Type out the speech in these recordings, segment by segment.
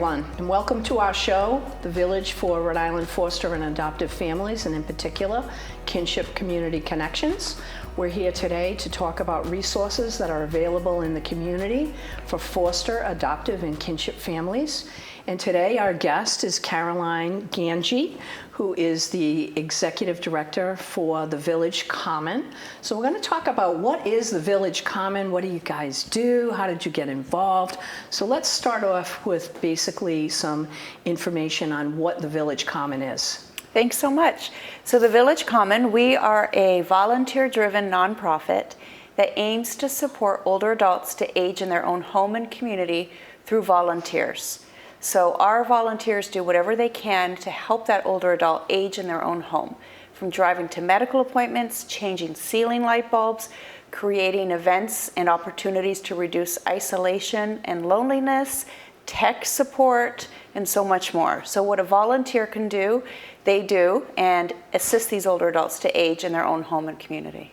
everyone, and welcome to our show, The Village for Rhode Island Foster and Adoptive Families, and in particular, Kinship Community Connections. We're here today to talk about resources that are available in the community for foster, adoptive, and kinship families. And today our guest is Caroline Ganji, who is the Executive Director for the Village Common. So we're going to talk about what is the Village Common, what do you guys do, how did you get involved? So let's start off with basically some information on what the Village Common is. Thanks so much. So the Village Common, we are a volunteer-driven nonprofit that aims to support older adults to age in their own home and community through volunteers. So our volunteers do whatever they can to help that older adult age in their own home, from driving to medical appointments, changing ceiling light bulbs, creating events and opportunities to reduce isolation and loneliness, tech support, and so much more. So what a volunteer can do, they do, and assist these older adults to age in their own home and community.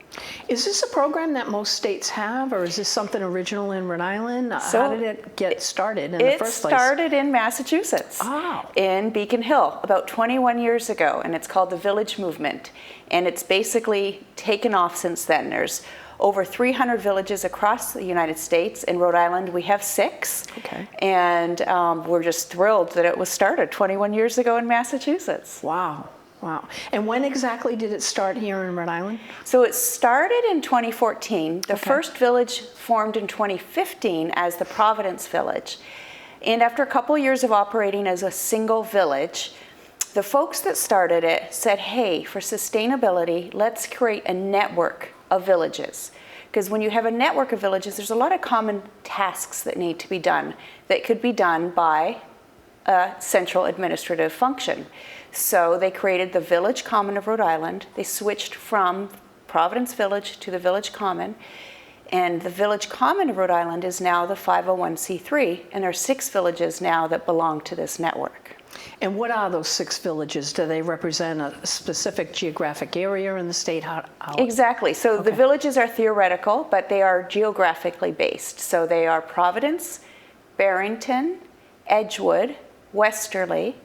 Is this a program that most states have, or is this something original in Rhode Island? How did it get started in the first place? It started in Massachusetts, in Beacon Hill, about 21 years ago, and it's called the Village Movement. And it's basically taken off since then. There's over 300 villages across the United States. In Rhode Island, we have 6. Okay. And we're just thrilled that it was started 21 years ago in Massachusetts. Wow. Wow. And when exactly did it start here in Rhode Island? So it started in 2014. The first village formed in 2015 as the Providence Village. And after a couple years of operating as a single village, the folks that started it said, hey, for sustainability, let's create a network of villages. Because when you have a network of villages, there's a lot of common tasks that need to be done that could be done by a central administrative function. So they created the Village Common of Rhode Island. They switched from Providence Village to the Village Common. And the Village Common of Rhode Island is now the 501c3, and there are 6 villages now that belong to this network. And what are those 6 villages? Do they represent a specific geographic area in the state? Exactly. So the villages are theoretical, but they are geographically based. So they are Providence, Barrington, Edgewood, Westerly,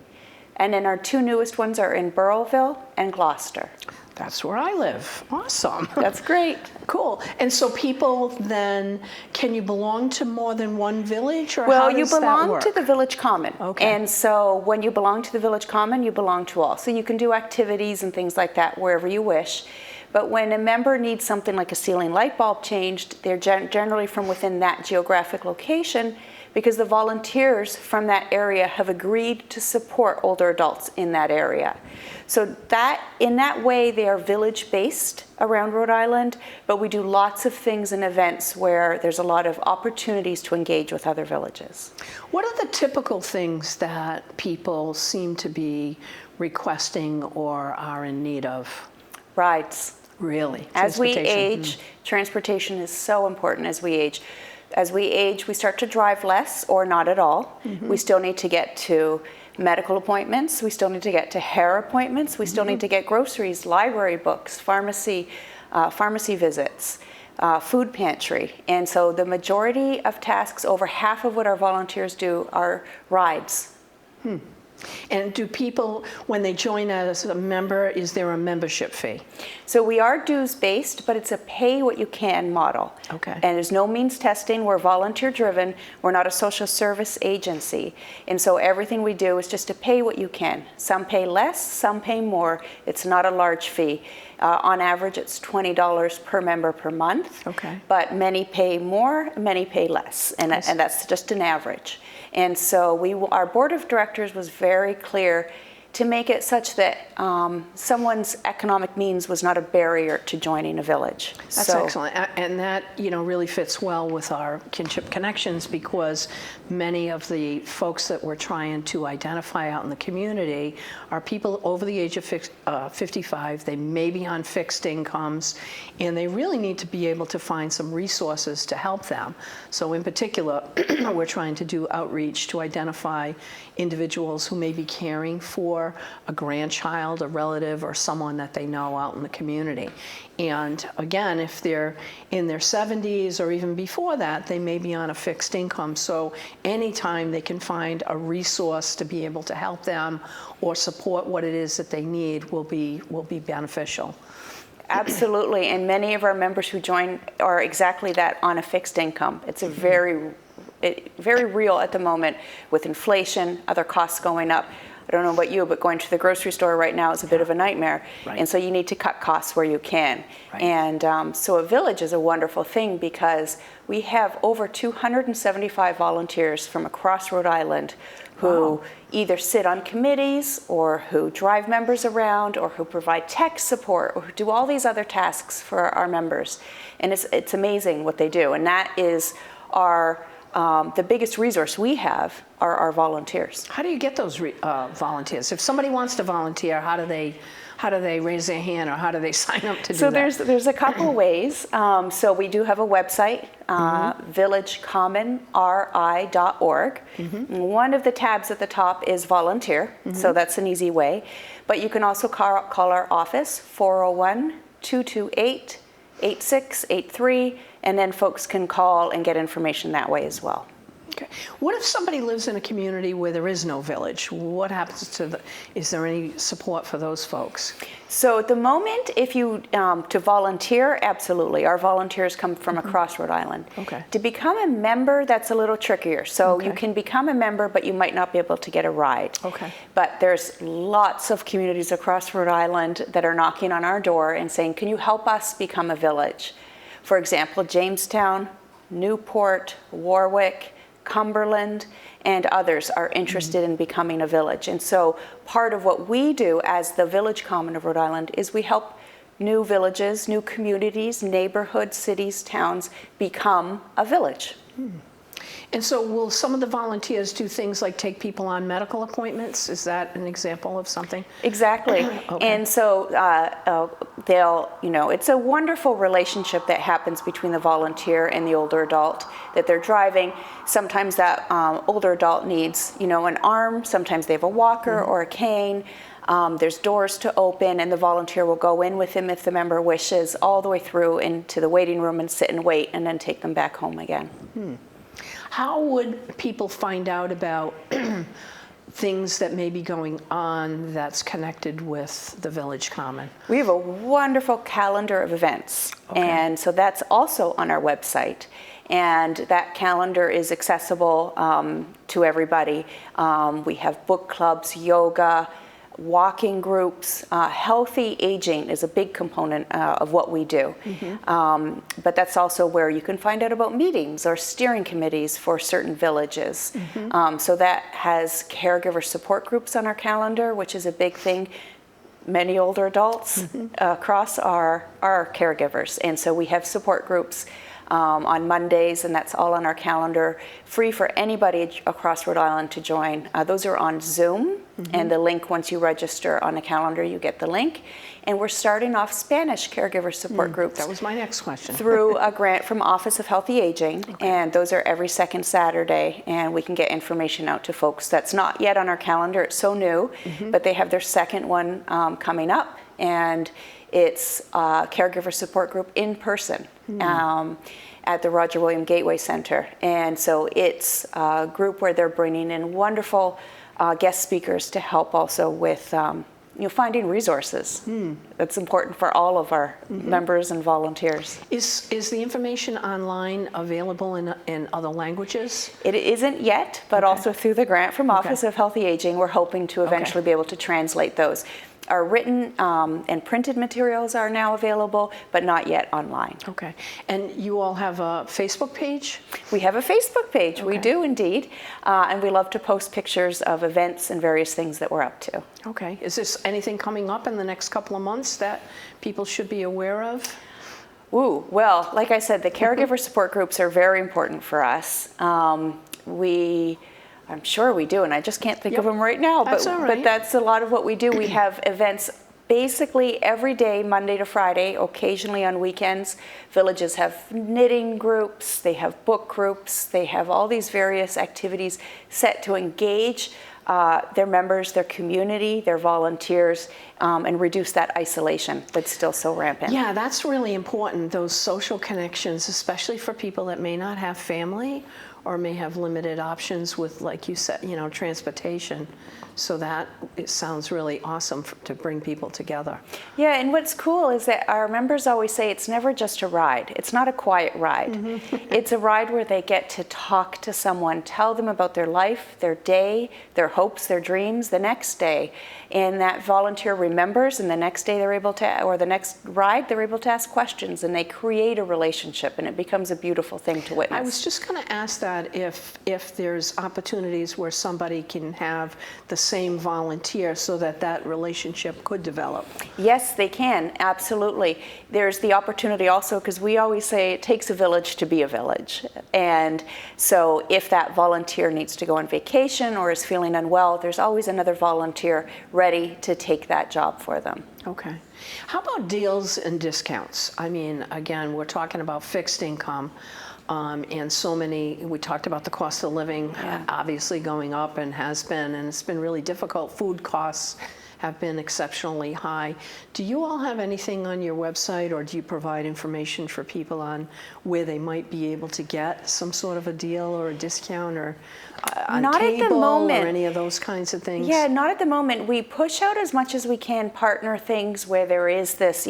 and then our 2 newest ones are in Burrillville and Gloucester. That's where I live. Awesome. That's great. Cool. And so people then, can you belong to more than one village, or well, how does you belong that work? to the Village Common. Okay. And so when you belong to the Village Common, you belong to all. So you can do activities and things like that wherever you wish. But when a member needs something like a ceiling light bulb changed, they're generally from within that geographic location, because the volunteers from that area have agreed to support older adults in that area. So that, in that way, they are village-based around Rhode Island, but we do lots of things and events where there's a lot of opportunities to engage with other villages. What are the typical things that people seem to be requesting or are in need of? Rides. Really? As we age, transportation is so important as we age. As we age, we start to drive less or not at all. We still need to get to medical appointments. We still need to get to hair appointments. We still need to get groceries, library books, pharmacy visits, food pantry. And so the majority of tasks, over half of what our volunteers do, are rides. And do people, when they join as a member, is there a membership fee? So we are dues-based, but it's a pay-what-you-can model. Okay. And there's no means testing. We're volunteer-driven. We're not a social service agency. And so everything we do is just to pay what you can. Some pay less, some pay more. It's not a large fee. On average, it's $20 per member per month. Okay. But many pay more, many pay less, and that's just an average. And so our board of directors was very clear to make it such that someone's economic means was not a barrier to joining a village. That's excellent, and that really fits well with our Kinship Connections, because many of the folks that we're trying to identify out in the community are people over the age of 55. They may be on fixed incomes, and they really need to be able to find some resources to help them. So in particular, we're trying to do outreach to identify individuals who may be caring for for a grandchild, a relative, or someone that they know out in the community. And again, if they're in their 70s or even before that, they may be on a fixed income. So anytime they can find a resource to be able to help them or support what it is that they need will be beneficial. Absolutely, and many of our members who join are exactly that, on a fixed income. It's a very real at the moment with inflation, other costs going up. I don't know about you, but going to the grocery store right now is a bit of a nightmare. Right. And so you need to cut costs where you can. Right. And so a village is a wonderful thing because we have over 275 volunteers from across Rhode Island who either sit on committees or who drive members around or who provide tech support or who do all these other tasks for our members. And it's amazing what they do. And that is the biggest resource we have are our volunteers. How do you get those volunteers? If somebody wants to volunteer, how do they raise their hand, or how do they sign up to do that? So there's a couple of ways. So we do have a website, villagecommonri.org. One of the tabs at the top is volunteer, so that's an easy way. But you can also call our office, 401-228-8683, and then folks can call and get information that way as well. Okay. What if somebody lives in a community where there is no village? What happens to is there any support for those folks? So at the moment, if you, to volunteer, absolutely. Our volunteers come from across Rhode Island. Okay. To become a member, that's a little trickier. So you can become a member, but you might not be able to get a ride. Okay. But there's lots of communities across Rhode Island that are knocking on our door and saying, can you help us become a village? For example, Jamestown, Newport, Warwick, Cumberland, and others are interested in becoming a village. And so part of what we do as the Village Common of Rhode Island is we help new villages, new communities, neighborhoods, cities, towns become a village. And so will some of the volunteers do things like take people on medical appointments? Is that an example of something? Exactly. Okay. And so they'll, it's a wonderful relationship that happens between the volunteer and the older adult that they're driving. Sometimes that older adult needs, an arm. Sometimes they have a walker or a cane. There's doors to open, and the volunteer will go in with them if the member wishes, all the way through into the waiting room and sit and wait, and then take them back home again. How would people find out about things that may be going on that's connected with the Village Common? We have a wonderful calendar of events, and so that's also on our website. And that calendar is accessible to everybody. We have book clubs, yoga, walking groups. Healthy aging is a big component of what we do. But that's also where you can find out about meetings or steering committees for certain villages. So that has caregiver support groups on our calendar, which is a big thing. Many older adults across our caregivers. And so we have support groups on Mondays, and that's all on our calendar, free for anybody across Rhode Island to join. Those are on Zoom, and the link, once you register on the calendar, you get the link. And we're starting off Spanish caregiver support groups. That was my next question. Through a grant from Office of Healthy Aging, and those are every second Saturday, and we can get information out to folks. That's not yet on our calendar, it's so new, but they have their second one coming up, and it's a caregiver support group in person at the Roger William Gateway Center. And so it's a group where they're bringing in wonderful guest speakers to help also with finding resources. That's important for all of our members and volunteers. Is the information online available in other languages? It isn't yet, but also through the grant from Office of Healthy Aging, we're hoping to eventually be able to translate those. Our written and printed materials are now available, but not yet online. Okay. And you all have a Facebook page? We have a Facebook page. We do indeed. And we love to post pictures of events and various things that we're up to. Okay. Is this anything coming up in the next couple of months that people should be aware of? Ooh, well, like I said, the caregiver support groups are very important for us. I'm sure we do, and I just can't think of them right now. That's all right. But that's a lot of what we do. We have events basically every day, Monday to Friday, occasionally on weekends. Villages have knitting groups, they have book groups, they have all these various activities set to engage their members, their community, their volunteers, and reduce that isolation that's still so rampant. Yeah, that's really important, those social connections, especially for people that may not have family or may have limited options with, like you said, transportation. So that, it sounds really awesome to bring people together. Yeah, and what's cool is that our members always say it's never just a ride. It's not a quiet ride. It's a ride where they get to talk to someone, tell them about their life, their day, their hopes, their dreams the next day. And that volunteer remembers, and the next day they're able to, or the next ride, they're able to ask questions, and they create a relationship, and it becomes a beautiful thing to witness. I was just going to ask that if there's opportunities where somebody can have the same volunteer so that relationship could develop. Yes, they can, absolutely. There's the opportunity also, because we always say it takes a village to be a village. And so if that volunteer needs to go on vacation or is feeling unwell, there's always another volunteer ready to take that job for them. Okay. How about deals and discounts? I mean, again, we're talking about fixed income. And so many, we talked about the cost of living obviously going up and has been, and it's been really difficult. Food costs have been exceptionally high. Do you all have anything on your website, or do you provide information for people on where they might be able to get some sort of a deal or a discount, or on Not cable at the moment. or any of those kinds of things? Yeah, not at the moment. We push out as much as we can partner things where there is this,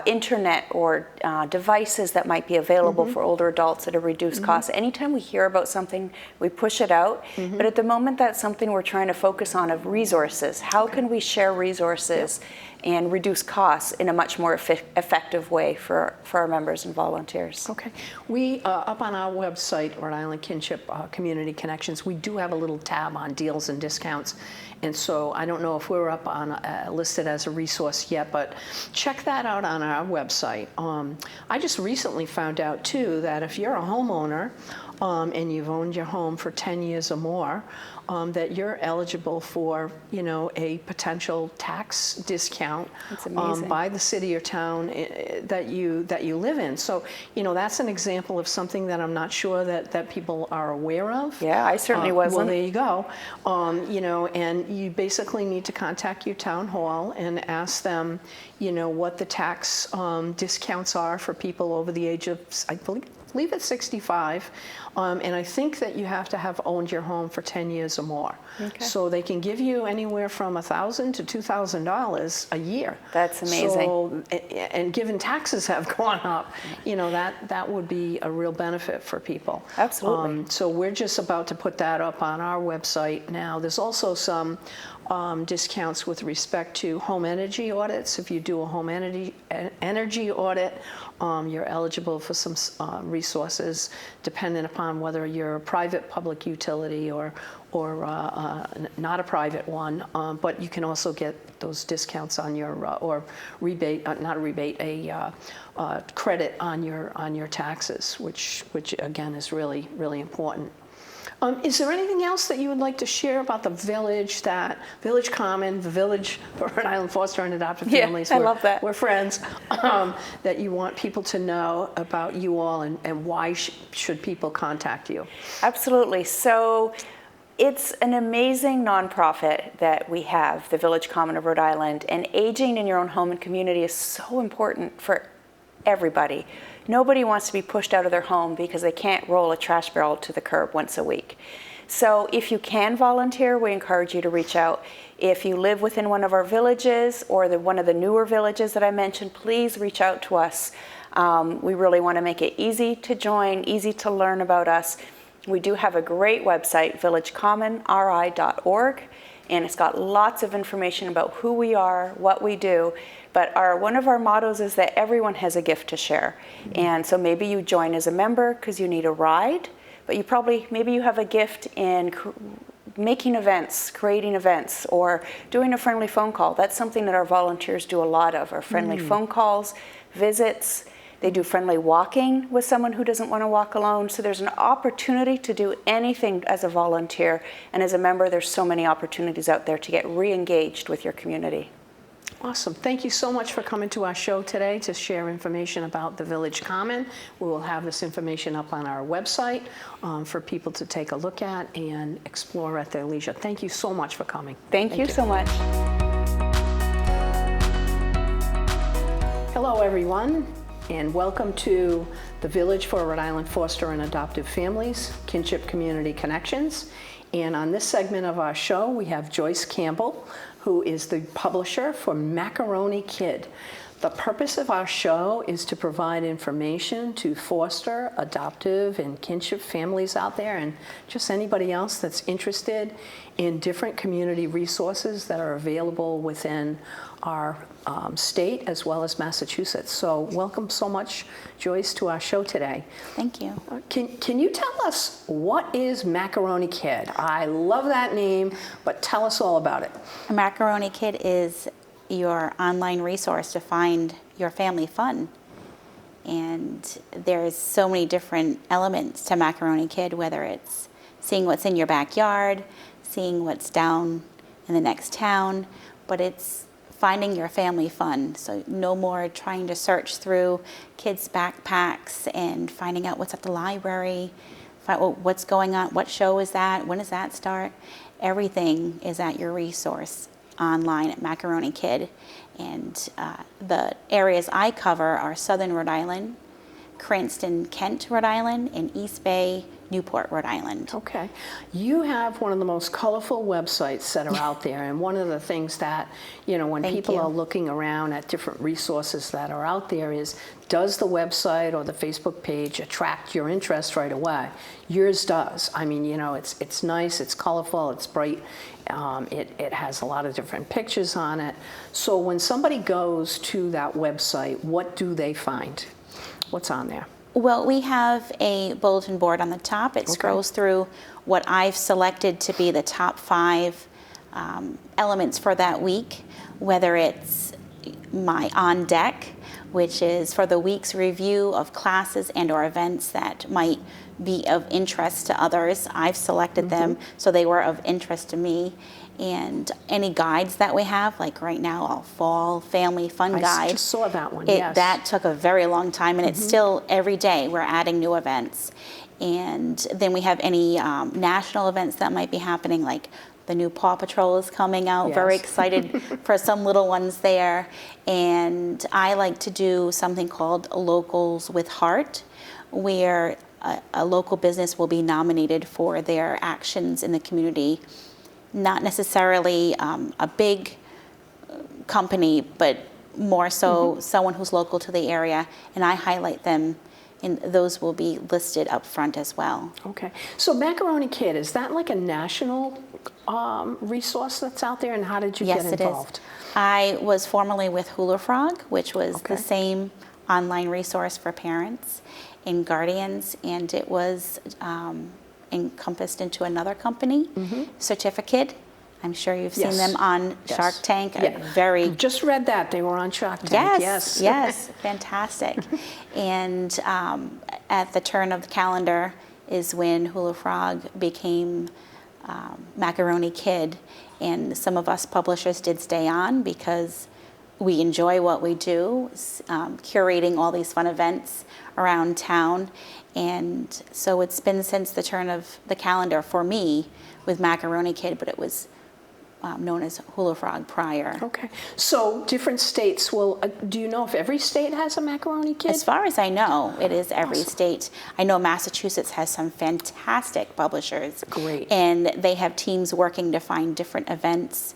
internet or devices that might be available for older adults at a reduced cost. Anytime we hear about something, we push it out. But at the moment, that's something we're trying to focus on, of resources. How can we share resources and reduce costs in a much more effective way for our members and volunteers? Okay. We, up on our website, Rhode Island Kinship Community Connections, we do have a little tab on deals and discounts. And so I don't know if we're up on listed as a resource yet, but check that out on our website. I just recently found out, too, that if you're a homeowner and you've owned your home for 10 years or more, that you're eligible for, a potential tax discount by the city or town that you live in. So, that's an example of something that I'm not sure that people are aware of. Yeah, I certainly wasn't. Well, there you go. And you basically need to contact your town hall and ask them, what the tax discounts are for people over the age of, I believe it's 65, and I think that you have to have owned your home for 10 years or more. Okay. So they can give you anywhere from $1,000 to $2,000 a year. That's amazing. So, and given taxes have gone up, that would be a real benefit for people. Absolutely. So we're just about to put that up on our website now. There's also some discounts with respect to home energy audits. If you do a home energy audit, you're eligible for some resources dependent upon whether you're a private public utility or not a private one. But you can also get those discounts on your or rebate, not a rebate, a credit on your taxes, which again is really, really important. Is there anything else that you would like to share about the village, Village Common, the Village for Rhode Island Foster and Adopted Families? I love that. We're friends. That you want people to know about you all, and why should people contact you? Absolutely. So it's an amazing nonprofit that we have, the Village Common of Rhode Island, and aging in your own home and community is so important for everybody. Nobody wants to be pushed out of their home because they can't roll a trash barrel to the curb once a week. So if you can volunteer, we encourage you to reach out. If you live within one of our villages or one of the newer villages that I mentioned, please reach out to us. We really want to make it easy to join, easy to learn about us. We do have a great website, villagecommonri.org, and it's got lots of information about who we are, what we do. But one of our mottos is that everyone has a gift to share. And so maybe you join as a member because you need a ride, but maybe you have a gift in making events, creating events, or doing a friendly phone call. That's something that our volunteers do a lot of, our friendly phone calls, visits. They do friendly walking with someone who doesn't want to walk alone. So there's an opportunity to do anything as a volunteer. And as a member, there's so many opportunities out there to get re-engaged with your community. Awesome. Thank you so much for coming to our show today to share information about the Village Common. We will have this information up on our website for people to take a look at and explore at their leisure. Thank you so much for coming. Thank you so much. Hello, everyone, and welcome to the Village for Rhode Island Foster and Adoptive Families, Kinship Community Connections. And on this segment of our show, we have Joyce Campbell, who is the publisher for Macaroni Kid. The purpose of our show is to provide information to foster, adoptive, and kinship families out there, and just anybody else that's interested in different community resources that are available within our state as well as Massachusetts. So welcome so much, Joyce, to our show today. Thank you. Can you tell us what is Macaroni Kid? I love that name, but tell us all about it. A Macaroni Kid is your online resource to find your family fun. And there's so many different elements to Macaroni Kid, whether it's seeing what's in your backyard, seeing what's down in the next town, but it's finding your family fun. So no more trying to search through kids' backpacks and finding out what's at the library, what's going on, what show is that, when does that start. Everything is at your resource online at Macaroni Kid. And the areas I cover are Southern Rhode Island, Cranston, Kent, Rhode Island, and East Bay, Newport, Rhode Island. Okay. You have one of the most colorful websites that are out there, and one of the things that, when people are looking around at different resources that are out there is, does the website or the Facebook page attract your interest right away? Yours does. I mean, it's nice, it's colorful, it's bright, it has a lot of different pictures on it. So when somebody goes to that website, what do they find? What's on there? Well, we have a bulletin board on the top. It scrolls through what I've selected to be the top 5 elements for that week, whether it's my on deck, which is for the week's review of classes and or events that might be of interest to others. I've selected them so they were of interest to me. And any guides that we have, like right now, a fall family fun guide. I just saw that one, yes. That took a very long time, and it's still every day we're adding new events. And then we have any national events that might be happening, like the new Paw Patrol is coming out. Yes. Very excited for some little ones there. And I like to do something called Locals with Heart, where a local business will be nominated for their actions in the community. Not necessarily a big company, but more so someone who's local to the area, and I highlight them, and those will be listed up front as well. Okay. So Macaroni Kid, is that like a national resource that's out there, and how did you get involved? Yes, it is. I was formerly with Hula Frog, which was the same online resource for parents and guardians, and it was encompassed into another company, Certificate. I'm sure you've seen them on Shark Tank. Very. Just read that. They were on Shark Tank. Yes, fantastic. And at the turn of the calendar is when Hula Frog became Macaroni Kid. And some of us publishers did stay on because we enjoy what we do, curating all these fun events around town. And so it's been since the turn of the calendar for me with Macaroni Kid, but it was known as Hula Frog prior. Okay. So different states will, do you know if every state has a Macaroni Kid? As far as I know, it is every state. I know Massachusetts has some fantastic publishers. Great. And they have teams working to find different events.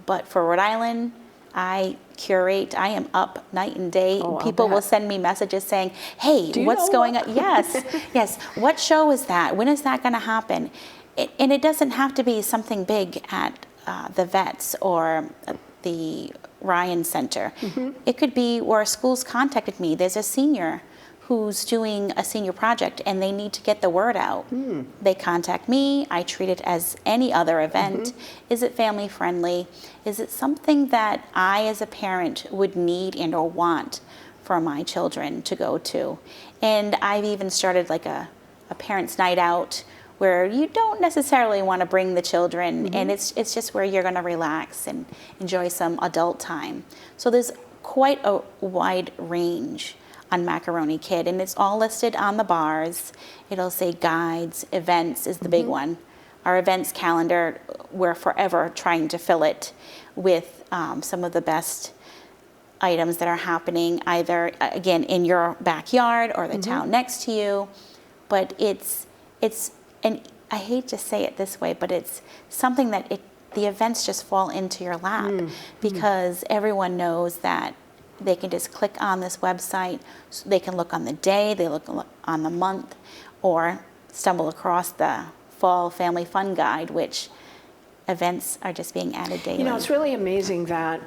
But for Rhode Island, I curate. I am up night and day. People will send me messages saying, hey, what's going on? Yes, yes. What show is that? When is that going to happen? And it doesn't have to be something big at the vets or the Ryan Center. It could be where schools contacted me. There's a senior who's doing a senior project and they need to get the word out. They contact me. I treat it as any other event. Is it family friendly? Is it something that I as a parent would need and or want for my children to go to? And I've even started like a parents' night out where you don't necessarily want to bring the children, and it's just where you're going to relax and enjoy some adult time. So there's quite a wide range on Macaroni Kid, and it's all listed on the bars. It'll say guides, events is the big one. Our events calendar, we're forever trying to fill it with some of the best items that are happening either, again, in your backyard or the town next to you. But it's, and I hate to say it this way, but it's something that the events just fall into your lap because everyone knows that they can just click on this website. So they can look on the day, they look on the month, or stumble across the Fall Family Fun Guide, which events are just being added daily. You know, it's really amazing that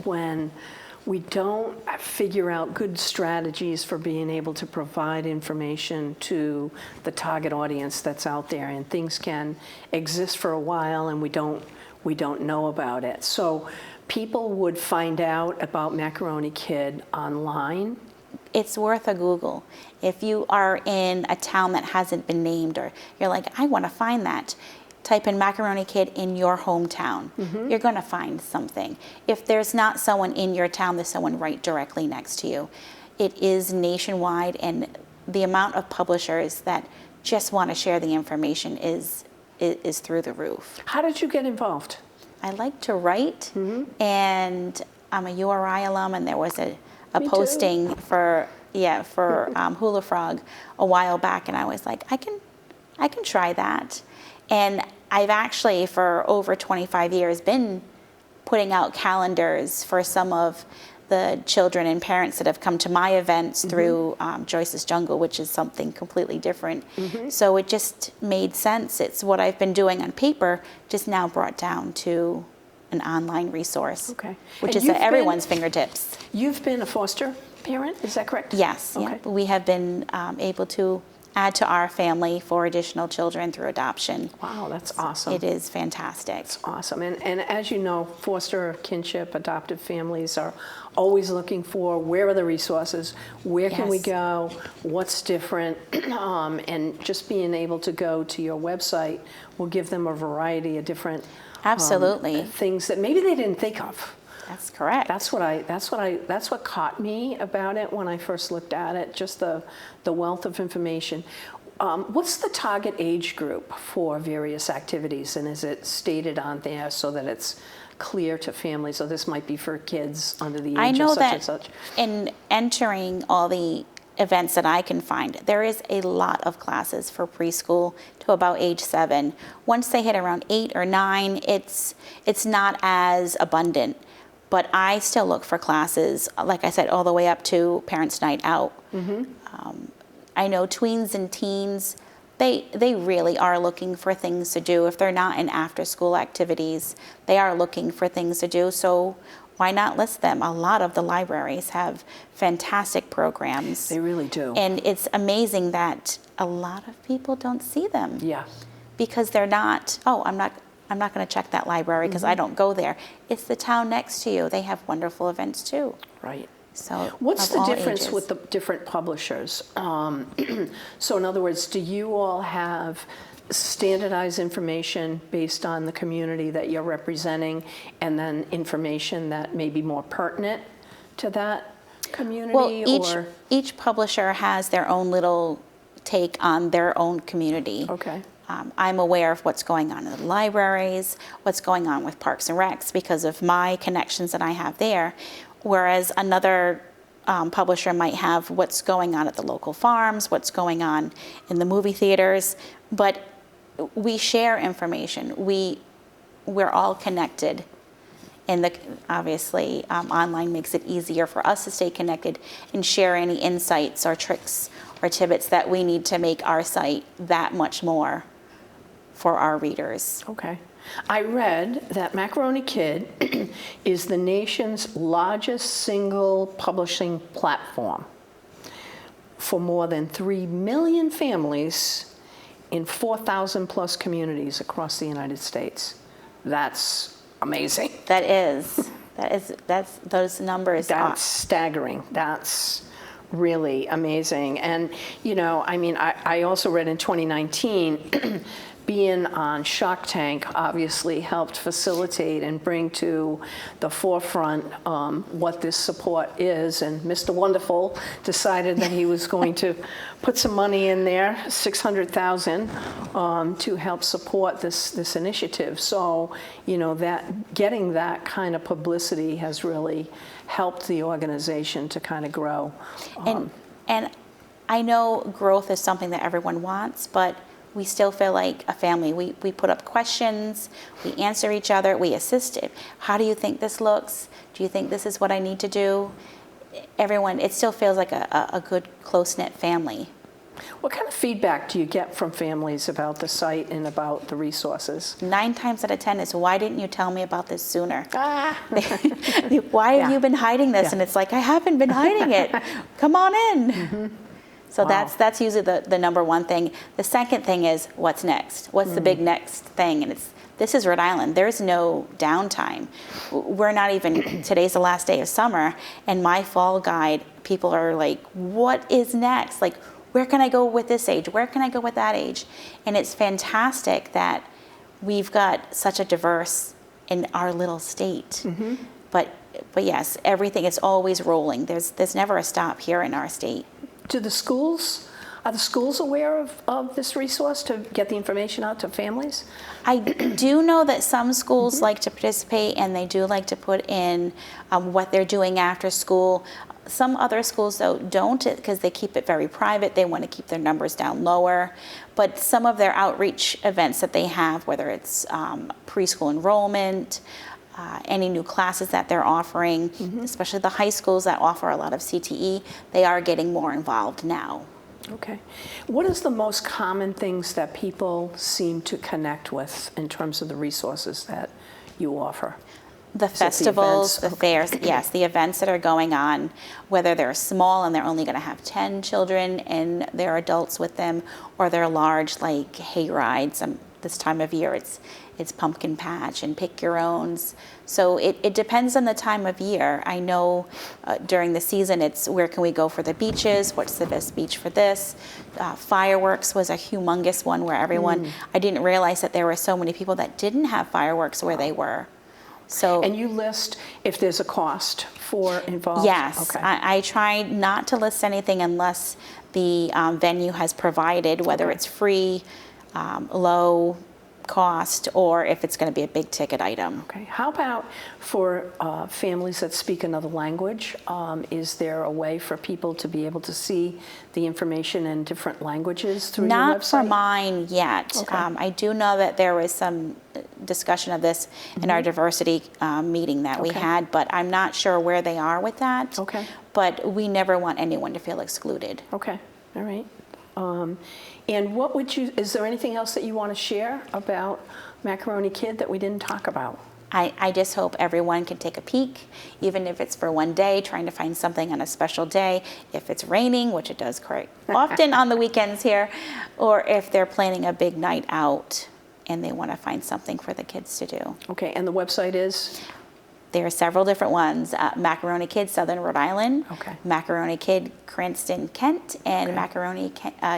when we don't figure out good strategies for being able to provide information to the target audience that's out there, and things can exist for a while and we don't know about it. So people would find out about Macaroni Kid online. It's worth a Google. If you are in a town that hasn't been named, or you're like, I want to find that, type in Macaroni Kid in your hometown. You're going to find something. If there's not someone in your town, there's someone right directly next to you. It is nationwide, and the amount of publishers that just want to share the information is through the roof. How did you get involved? I like to write, and I'm a URI alum, and there was a Me posting for Hula Frog a while back, and I was like, I can try that. And I've actually, for over 25 years, been putting out calendars for some of the children and parents that have come to my events through Joyce's Jungle, which is something completely different. So it just made sense. It's what I've been doing on paper, just now brought down to an online resource, which is at everyone's fingertips. You've been a foster parent, is that correct? Yes. Okay. Yeah. We have been able to add to our family for additional children through adoption. Wow, that's awesome. It is fantastic. It's awesome. And as you know, foster, kinship, adoptive families are always looking for where are the resources, where can we go, what's different, and just being able to go to your website will give them a variety of different Absolutely. things that maybe they didn't think of. That's correct. That's what caught me about it when I first looked at it, just the wealth of information. What's the target age group for various activities, and is it stated on there so that it's clear to families? So this might be for kids under the age of such and such. In entering all the events that I can find, there is a lot of classes for preschool to about age 7. Once they hit around 8 or 9, it's not as abundant. But I still look for classes, like I said, all the way up to Parents' Night Out. I know tweens and teens, they really are looking for things to do. If they're not in after-school activities, they are looking for things to do. So why not list them? A lot of the libraries have fantastic programs. They really do. And it's amazing that a lot of people don't see them. Yeah. Because they're not, I'm not going to check that library because I don't go there. It's the town next to you. They have wonderful events too. Right. So what's the difference ages. with the different publishers? So in other words, do you all have standardized information based on the community that you're representing, and then information that may be more pertinent to that community? Well, each publisher has their own little take on their own community. Okay. I'm aware of what's going on in the libraries, what's going on with Parks and Recs because of my connections that I have there, whereas another publisher might have what's going on at the local farms, what's going on in the movie theaters, but we share information. We're all connected, and obviously online makes it easier for us to stay connected and share any insights or tricks or tidbits that we need to make our site that much more for our readers. Okay. I read that Macaroni Kid is the nation's largest single publishing platform for more than 3 million families in 4,000 plus communities across the United States. That's amazing. That's those numbers. That's staggering. That's really amazing. And, you know, I mean, I also read in 2019, being on Shark Tank obviously helped facilitate and bring to the forefront what this support is. And Mr. Wonderful decided that he was going to put some money in there, $600,000, to help support this initiative. So, you know, that getting that kind of publicity has really helped the organization to kind of grow. And I know growth is something that everyone wants, but we still feel like a family. We put up questions, we answer each other, we assist. How do you think this looks? Do you think this is what I need to do? Everyone, it still feels like a good, close-knit family. What kind of feedback do you get from families about the site and about the resources? 9 times out of 10 is, why didn't you tell me about this sooner? Ah. Why have you been hiding this? Yeah. And it's like, I haven't been hiding it. Come on in. Mm-hmm. So Wow. that's usually the number one thing. The second thing is, what's next? What's the big next thing? And this is Rhode Island. There's no downtime. We're not even, today's the last day of summer, and my fall guide, people are like, what is next? Like, where can I go with this age? Where can I go with that age? And it's fantastic that we've got such a diverse in our little state. Mm-hmm. But yes, everything is always rolling. There's never a stop here in our state. Are the schools aware of this resource to get the information out to families? I do know that some schools like to participate, and they do like to put in what they're doing after school. Some other schools, though, don't, because they keep it very private. They want to keep their numbers down lower. But some of their outreach events that they have, whether it's preschool enrollment, any new classes that they're offering, especially the high schools that offer a lot of CTE, they are getting more involved now. Okay. What is the most common things that people seem to connect with in terms of the resources that you offer? The festivals, the fairs, yes, the events that are going on, whether they're small and they're only going to have 10 children and they're adults with them, or they're large, like hay rides. This time of year, it's pumpkin patch and pick your owns. So it depends on the time of year. I know during the season, it's where can we go for the beaches? What's the best beach for this? Fireworks was a humongous one where everyone, I didn't realize that there were so many people that didn't have fireworks where they were. So, and you list if there's a cost for involved? Yes, Okay. I try not to list anything unless the venue has provided, whether it's free, low cost, or if it's going to be a big ticket item. Okay. How about for families that speak another language? Is there a way for people to be able to see the information in different languages through your website? Not for mine yet. Okay. I do know that there was some discussion of this in our diversity meeting that we Okay. had, but I'm not sure where they are with that. Okay. But we never want anyone to feel excluded. Okay. All right. And what would you, is there anything else that you want to share about Macaroni Kid that we didn't talk about? I just hope everyone can take a peek, even if it's for one day, trying to find something on a special day. If it's raining, which it does quite often on the weekends here, or if they're planning a big night out and they want to find something for the kids to do. Okay, and the website is? There are several different ones. Macaroni Kid, Southern Rhode Island. Okay. Macaroni Kid, Cranston, Kent. And Okay. Macaroni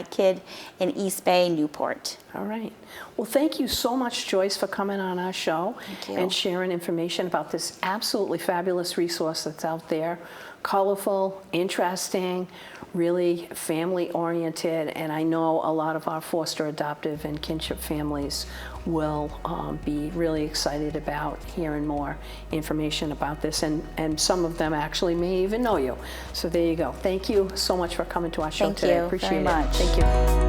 Kid in East Bay, Newport. All right. Well, thank you so much, Joyce, for coming on our show Thank you. and sharing information about this absolutely fabulous resource that's out there. Colorful, interesting, really family-oriented, and I know a lot of our foster adoptive and kinship families will be really excited about hearing more information about this, and some of them actually may even know you. So there you go. Thank you so much for coming to our show Thank today. you Appreciate very it. much. Thank you.